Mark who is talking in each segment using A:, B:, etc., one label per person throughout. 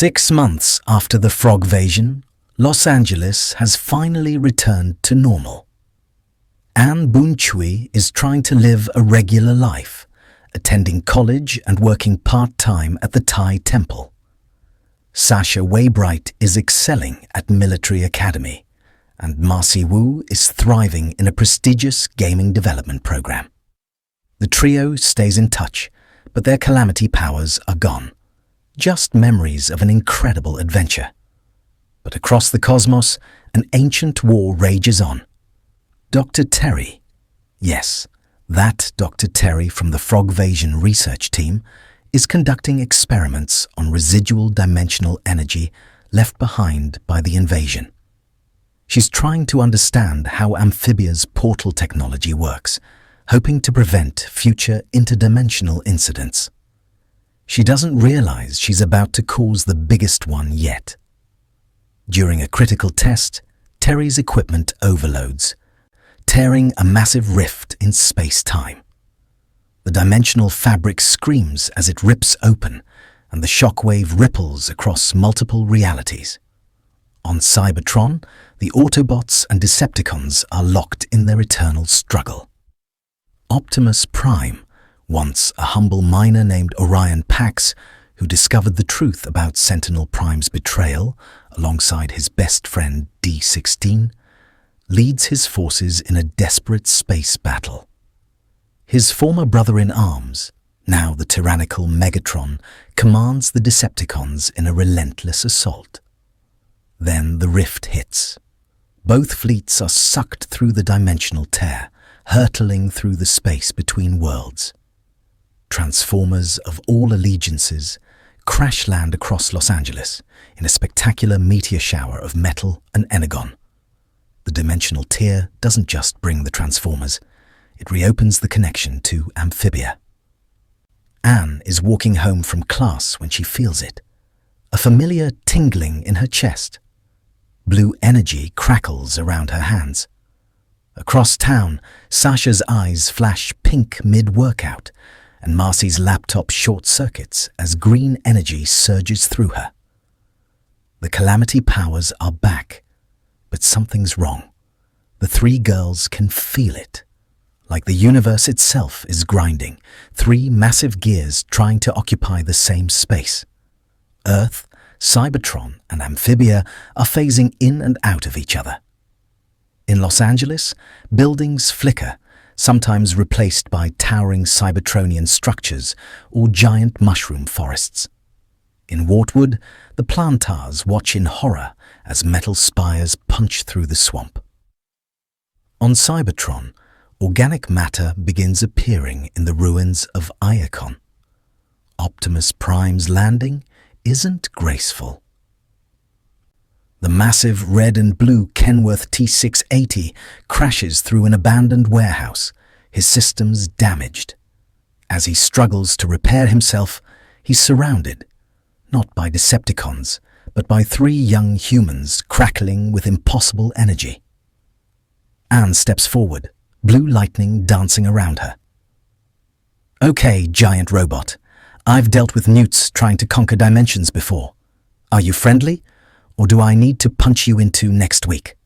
A: 6 months after the Frog-Vasion, Los Angeles has finally returned to normal. Boonchuy is trying to live a regular life, attending college and working part-time at the Thai temple. Sasha Waybright is excelling at military academy, and Marcy is thriving in a prestigious gaming development program. The trio stays in touch, but their Calamity Powers are gone. Just memories of an incredible adventure. But across the cosmos, an ancient war rages on. Dr. Terri, yes, that Dr. Terri from the Frog-Vasion research team, is conducting experiments on residual dimensional energy left behind by the invasion. She's trying to understand how Amphibia's portal technology works, hoping to prevent future interdimensional incidents. She doesn't realize she's about to cause the biggest one yet. During a critical test, Terri's equipment overloads, tearing a massive rift in space-time. The dimensional fabric screams as it rips open, and the shockwave ripples across multiple realities. On Cybertron, the Autobots and Decepticons are locked in their eternal struggle. Optimus Prime, once a humble miner named Orion Pax, who discovered the truth about Sentinel Prime's betrayal alongside his best friend D-16, leads his forces in a desperate space battle. His former brother-in-arms, now the tyrannical Megatron, commands the Decepticons in a relentless assault. Then the rift hits. Both fleets are sucked through the dimensional tear, hurtling through the space between worlds. Transformers of all allegiances crash land across Los Angeles in a spectacular meteor shower of metal and energon. The dimensional tear doesn't just bring the Transformers, it reopens the connection to Amphibia. Anne is walking home from class when she feels it, a familiar tingling in her chest. Blue energy crackles around her hands. Across town, Sasha's eyes flash pink mid-workout, and Marcy's laptop short-circuits as green energy surges through her. The Calamity Powers are back, but something's wrong. The three girls can feel it. Like the universe itself is grinding, three massive gears trying to occupy the same space. Earth, Cybertron, and Amphibia are phasing in and out of each other. In Los Angeles, buildings flicker, sometimes replaced by towering Cybertronian structures or giant mushroom forests. In Wartwood, the Plantars watch in horror as metal spires punch through the swamp. On Cybertron, organic matter begins appearing in the ruins of Iacon. Optimus Prime's landing isn't graceful. The massive red and blue Kenworth T680 crashes through an abandoned warehouse, his systems damaged. As he struggles to repair himself, he's surrounded, not by Decepticons, but by three young humans crackling with impossible energy. Anne steps forward, blue lightning dancing around her. "Okay, giant robot. I've dealt with newts trying to conquer dimensions before. Are you friendly, or do I need to punch you into next week?"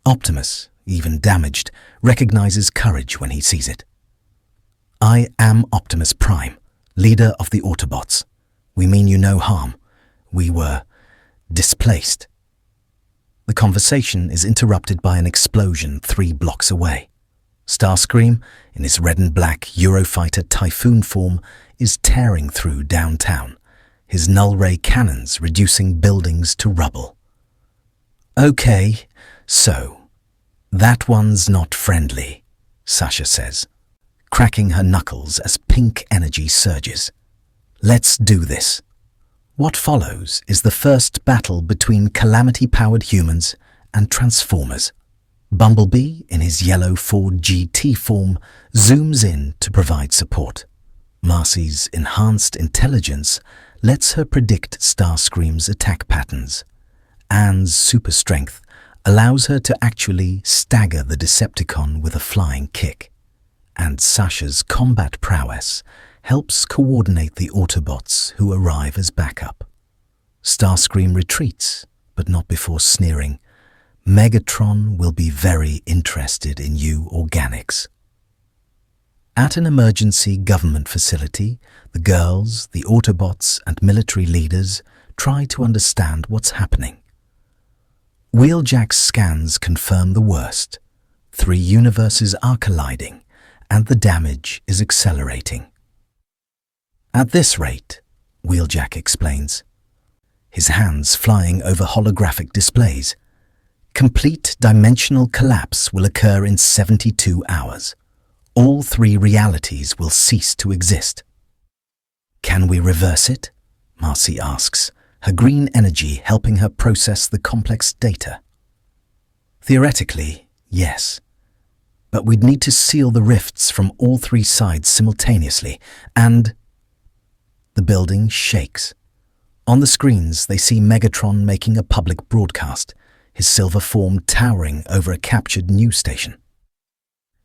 A: Optimus, even damaged, recognizes courage when he sees it. "I am Optimus Prime, leader of the Autobots. We mean you no harm. We were displaced." The conversation is interrupted by an explosion 3 blocks away. Starscream, in his red and black Eurofighter Typhoon form, is tearing through downtown, his null-ray cannons reducing buildings to rubble. "Okay, so, that one's not friendly," Sasha says, cracking her knuckles as pink energy surges. "Let's do this." What follows is the first battle between Calamity-powered humans and Transformers. Bumblebee, in his yellow Ford GT form, zooms in to provide support. Marcy's enhanced intelligence lets her predict Starscream's attack patterns. Anne's super strength allows her to actually stagger the Decepticon with a flying kick. And Sasha's combat prowess helps coordinate the Autobots who arrive as backup. Starscream retreats, but not before sneering, "Megatron will be very interested in you organics." At an emergency government facility, the girls, the Autobots, and military leaders try to understand what's happening. Wheeljack's scans confirm the worst. 3 universes are colliding, and the damage is accelerating. "At this rate," Wheeljack explains, his hands flying over holographic displays, "complete dimensional collapse will occur in 72 hours. All 3 realities will cease to exist." "Can we reverse it?" Marcy asks, her green energy helping her process the complex data. "Theoretically, yes. But we'd need to seal the rifts from all 3 sides simultaneously, and..." The building shakes. On the screens, they see Megatron making a public broadcast, his silver form towering over a captured news station.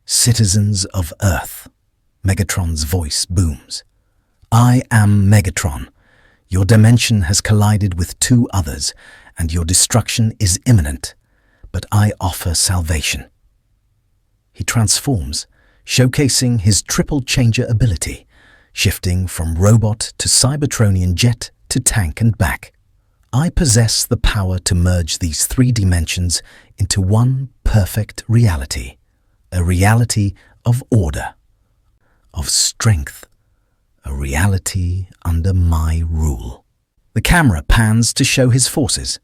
A: "Citizens of Earth," Megatron's voice booms. "I am Megatron. Your dimension has collided with 2 others, and your destruction is imminent, but I offer salvation." He transforms, showcasing his triple changer ability, shifting from robot to Cybertronian jet to tank and back. "I possess the power to merge these 3 dimensions into one perfect reality, a reality of order, of strength, a reality under my rule." The camera pans to show his forces: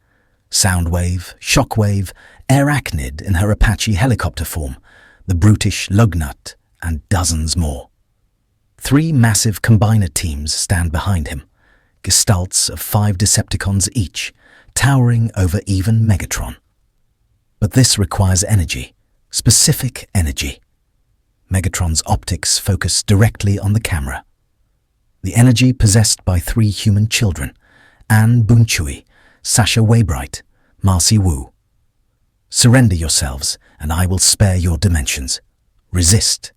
A: Soundwave, Shockwave, Arachnid in her Apache helicopter form, the brutish Lugnut, and dozens more. 3 massive combiner teams stand behind him, gestalts of 5 Decepticons each, towering over even Megatron. But this requires energy, specific energy. Megatron's optics focus directly on the camera. The energy possessed by 3 human children, Anne Boonchuy, Sasha Waybright, Marcy Wu. "Surrender yourselves, and I will spare your dimensions. Resist,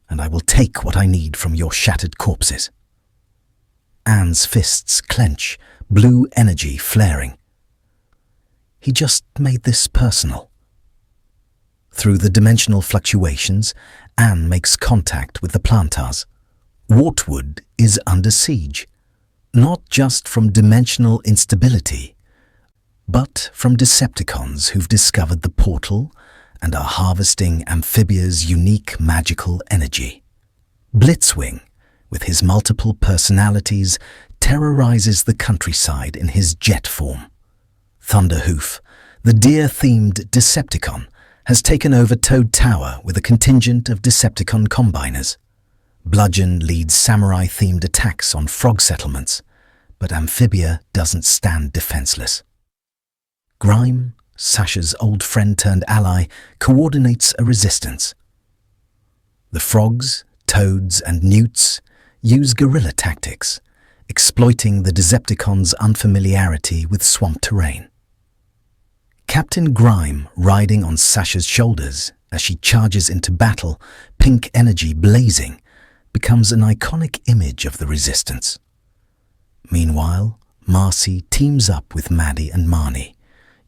A: and I will take what I need from your shattered corpses." Anne's fists clench, blue energy flaring. He just made this personal. Through the dimensional fluctuations, Anne makes contact with the Plantars. Wartwood is under siege, not just from dimensional instability, but from Decepticons who've discovered the portal and are harvesting Amphibia's unique magical energy. Blitzwing, with his multiple personalities, terrorizes the countryside in his jet form. Thunderhoof, the deer-themed Decepticon, has taken over Toad Tower with a contingent of Decepticon combiners. Bludgeon leads samurai-themed attacks on frog settlements, but Amphibia doesn't stand defenseless. Grime, Sasha's old friend turned ally, coordinates a resistance. The frogs, toads, and newts use guerrilla tactics, exploiting the Decepticons' unfamiliarity with swamp terrain. Captain Grime, riding on Sasha's shoulders as she charges into battle, pink energy blazing, becomes an iconic image of the resistance. Meanwhile, Marcy teams up with Maddie and Marnie,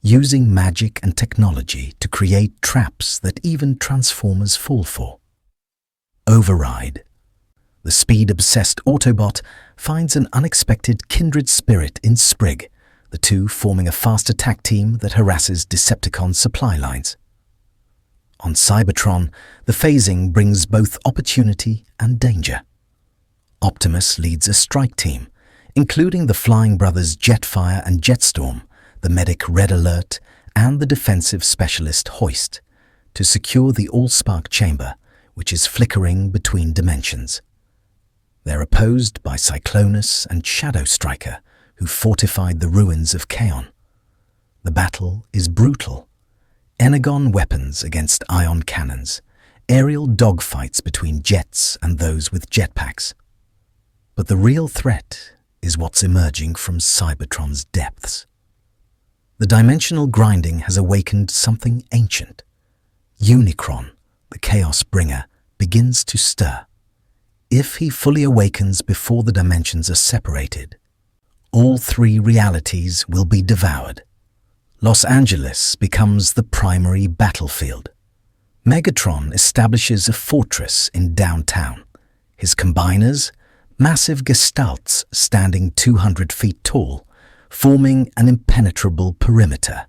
A: using magic and technology to create traps that even Transformers fall for. Override. The speed-obsessed Autobot finds an unexpected kindred spirit in Sprig, the 2 forming a fast attack team that harasses Decepticon supply lines. On Cybertron, the phasing brings both opportunity and danger. Optimus leads a strike team, including the Flying Brothers Jetfire and Jetstorm, the medic Red Alert, and the defensive specialist Hoist, to secure the Allspark chamber, which is flickering between dimensions. They're opposed by Cyclonus and Shadow Striker, who fortified the ruins of Kaon. The battle is brutal. Energon weapons against ion cannons, aerial dogfights between jets and those with jetpacks. But the real threat is what's emerging from Cybertron's depths. The dimensional grinding has awakened something ancient. Unicron, the Chaos Bringer, begins to stir. If he fully awakens before the dimensions are separated, all three realities will be devoured. Los Angeles becomes the primary battlefield. Megatron establishes a fortress in downtown. His combiners, massive gestalts standing 200 feet tall, forming an impenetrable perimeter.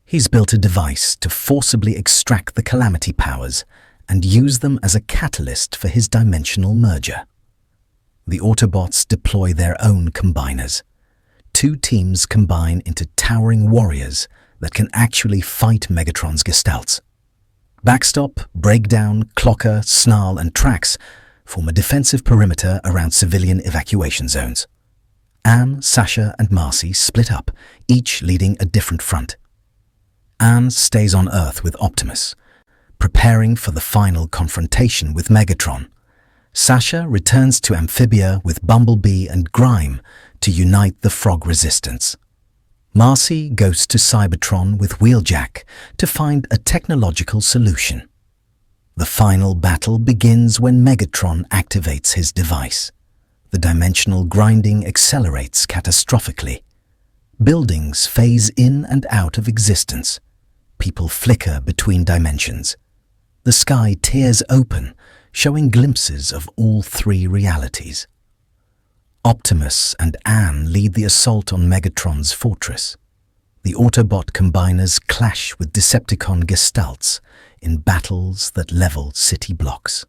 A: He's built a device to forcibly extract the Calamity Powers and use them as a catalyst for his dimensional merger. The Autobots deploy their own combiners. Two teams combine into towering warriors that can actually fight Megatron's gestalts. Backstop, Breakdown, Clocker, Snarl, and Trax form a defensive perimeter around civilian evacuation zones. Anne, Sasha, and Marcy split up, each leading a different front. Anne stays on Earth with Optimus, preparing for the final confrontation with Megatron. Sasha returns to Amphibia with Bumblebee and Grime to unite the Frog Resistance. Marcy goes to Cybertron with Wheeljack to find a technological solution. The final battle begins when Megatron activates his device. The dimensional grinding accelerates catastrophically. Buildings phase in and out of existence. People flicker between dimensions. The sky tears open, showing glimpses of all three realities. Optimus and Anne lead the assault on Megatron's fortress. The Autobot combiners clash with Decepticon gestalts in battles that level city blocks.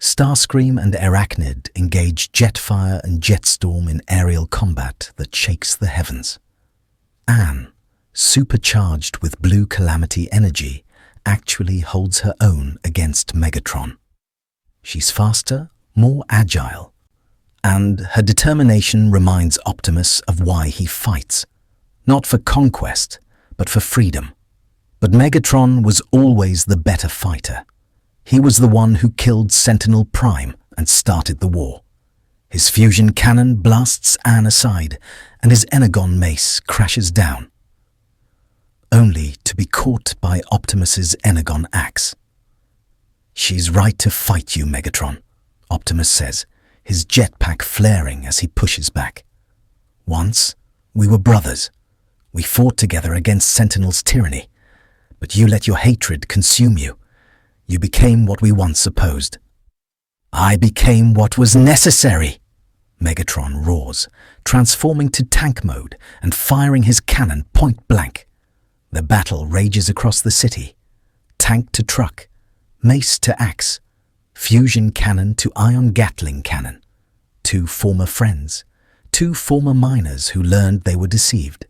A: Starscream and Arachnid engage Jetfire and Jetstorm in aerial combat that shakes the heavens. Anne, supercharged with blue Calamity energy, actually holds her own against Megatron. She's faster, more agile, and her determination reminds Optimus of why he fights. Not for conquest, but for freedom. But Megatron was always the better fighter. He was the one who killed Sentinel Prime and started the war. His fusion cannon blasts Anne aside, and his Energon mace crashes down, only to be caught by Optimus's Energon axe. "She's right to fight you, Megatron," Optimus says, his jetpack flaring as he pushes back. "Once, we were brothers. We fought together against Sentinel's tyranny, but you let your hatred consume you. You became what we once opposed." "I became what was necessary," Megatron roars, transforming to tank mode and firing his cannon point blank. The battle rages across the city. Tank to truck, mace to axe, fusion cannon to ion Gatling cannon. Two former friends, two former miners who learned they were deceived,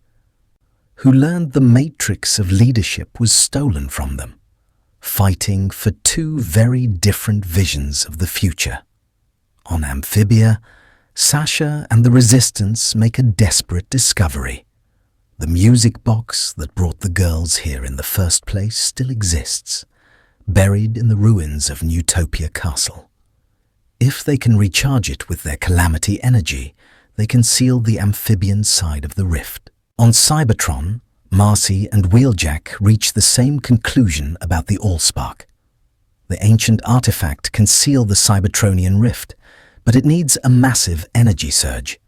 A: who learned the matrix of leadership was stolen from them, fighting for two very different visions of the future. On Amphibia, Sasha and the Resistance make a desperate discovery. The music box that brought the girls here in the first place still exists, buried in the ruins of Newtopia Castle. If they can recharge it with their Calamity energy, they can seal the amphibian side of the rift. On Cybertron, Marcy and Wheeljack reach the same conclusion about the Allspark. The ancient artifact can seal the Cybertronian rift, but it needs a massive energy surge.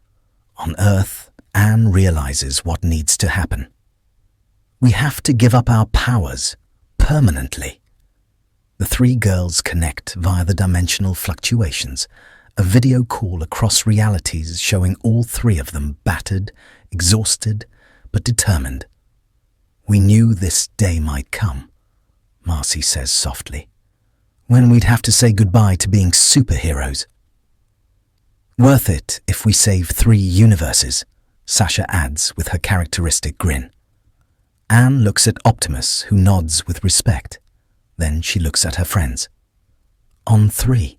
A: On Earth, Anne realizes what needs to happen. "We have to give up our powers, permanently." The three girls connect via the dimensional fluctuations, a video call across realities showing all three of them battered, exhausted, but determined. "We knew this day might come," Marcy says softly, "when we'd have to say goodbye to being superheroes." "Worth it if we save 3 universes," Sasha adds with her characteristic grin. Anne looks at Optimus, who nods with respect. Then she looks at her friends. "On 3.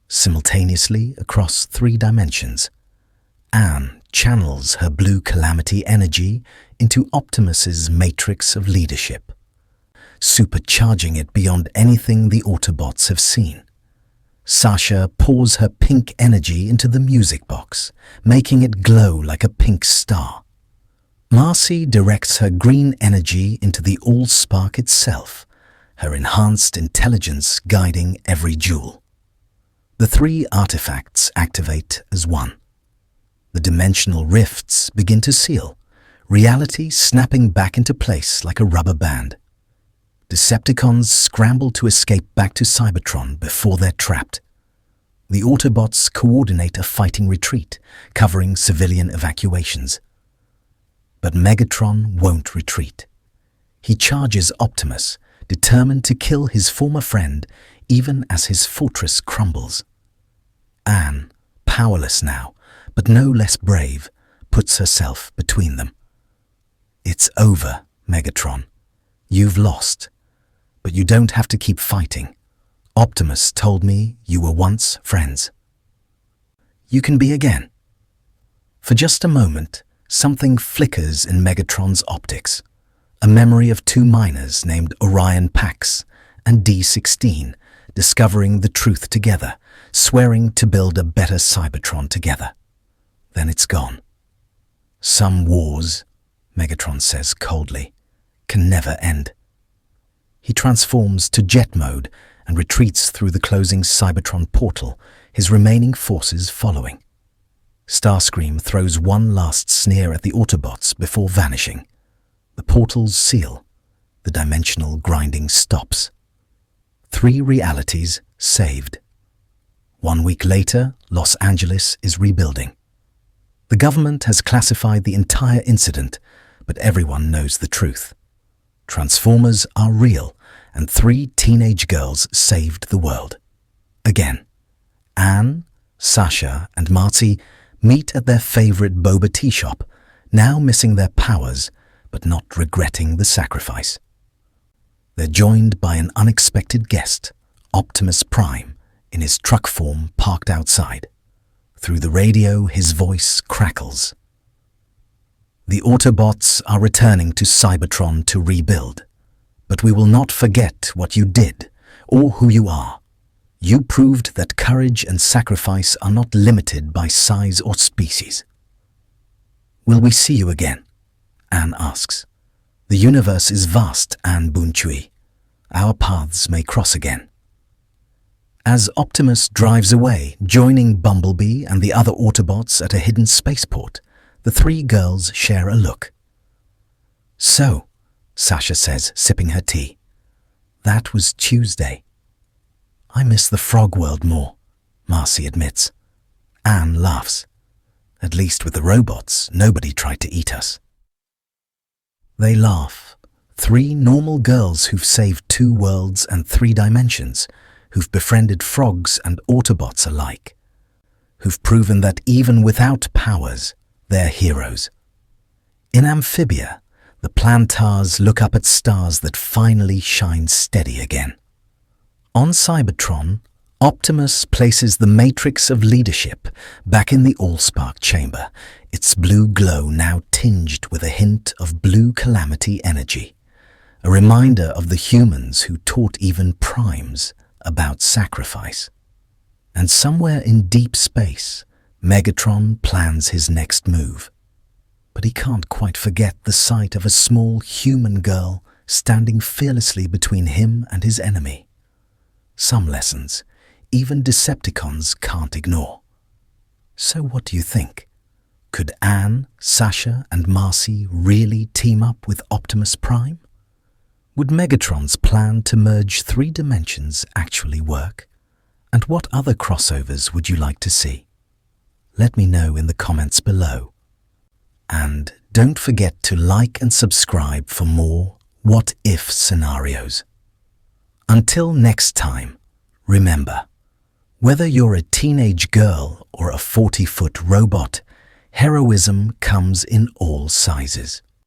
A: Simultaneously across 3 dimensions, Anne channels her blue Calamity energy into Optimus's matrix of leadership, supercharging it beyond anything the Autobots have seen. Sasha pours her pink energy into the music box, making it glow like a pink star. Marcy directs her green energy into the Allspark itself, her enhanced intelligence guiding every jewel. The 3 artifacts activate as one. The dimensional rifts begin to seal, reality snapping back into place like a rubber band. Decepticons scramble to escape back to Cybertron before they're trapped. The Autobots coordinate a fighting retreat, covering civilian evacuations. But Megatron won't retreat. He charges Optimus, determined to kill his former friend even as his fortress crumbles. Anne, powerless now, but no less brave, puts herself between them. It's over, Megatron. You've lost. But you don't have to keep fighting. Optimus told me you were once friends. You can be again. For just a moment, something flickers in Megatron's optics. A memory of two miners named Orion Pax and D16 discovering the truth together, swearing to build a better Cybertron together. Then it's gone. Some wars, Megatron says coldly, can never end. He transforms to jet mode and retreats through the closing Cybertron portal, his remaining forces following. Starscream throws one last sneer at the Autobots before vanishing. The portals seal. The dimensional grinding stops. 3 realities saved. 1 week later, Los Angeles is rebuilding. The government has classified the entire incident, but everyone knows the truth. Transformers are real, and 3 teenage girls saved the world. Again, Anne, Sasha, and Marcy meet at their favorite boba tea shop, now missing their powers, but not regretting the sacrifice. They're joined by an unexpected guest, Optimus Prime, in his truck form parked outside. Through the radio, his voice crackles. The Autobots are returning to Cybertron to rebuild. But we will not forget what you did, or who you are. You proved that courage and sacrifice are not limited by size or species. Will we see you again? Anne asks. The universe is vast, Anne Boonchuy. Our paths may cross again. As Optimus drives away, joining Bumblebee and the other Autobots at a hidden spaceport, the 3 girls share a look. So, Sasha says, sipping her tea. That was Tuesday. I miss the frog world more, Marcy admits. Anne laughs. At least with the robots, nobody tried to eat us. They laugh. 3 normal girls who've saved 2 worlds and 3 dimensions, who've befriended frogs and Autobots alike, who've proven that even without powers, they're heroes. In Amphibia, the Plantars look up at stars that finally shine steady again. On Cybertron, Optimus places the matrix of leadership back in the Allspark chamber, its blue glow now tinged with a hint of blue Calamity energy, a reminder of the humans who taught even primes about sacrifice. And somewhere in deep space, Megatron plans his next move. But he can't quite forget the sight of a small human girl standing fearlessly between him and his enemy. Some lessons even Decepticons can't ignore. So what do you think? Could Anne, Sasha, and Marcy really team up with Optimus Prime? Would Megatron's plan to merge 3 dimensions actually work? And what other crossovers would you like to see? Let me know in the comments below. And don't forget to like and subscribe for more What If scenarios. Until next time, remember, whether you're a teenage girl or a 40-foot robot, heroism comes in all sizes.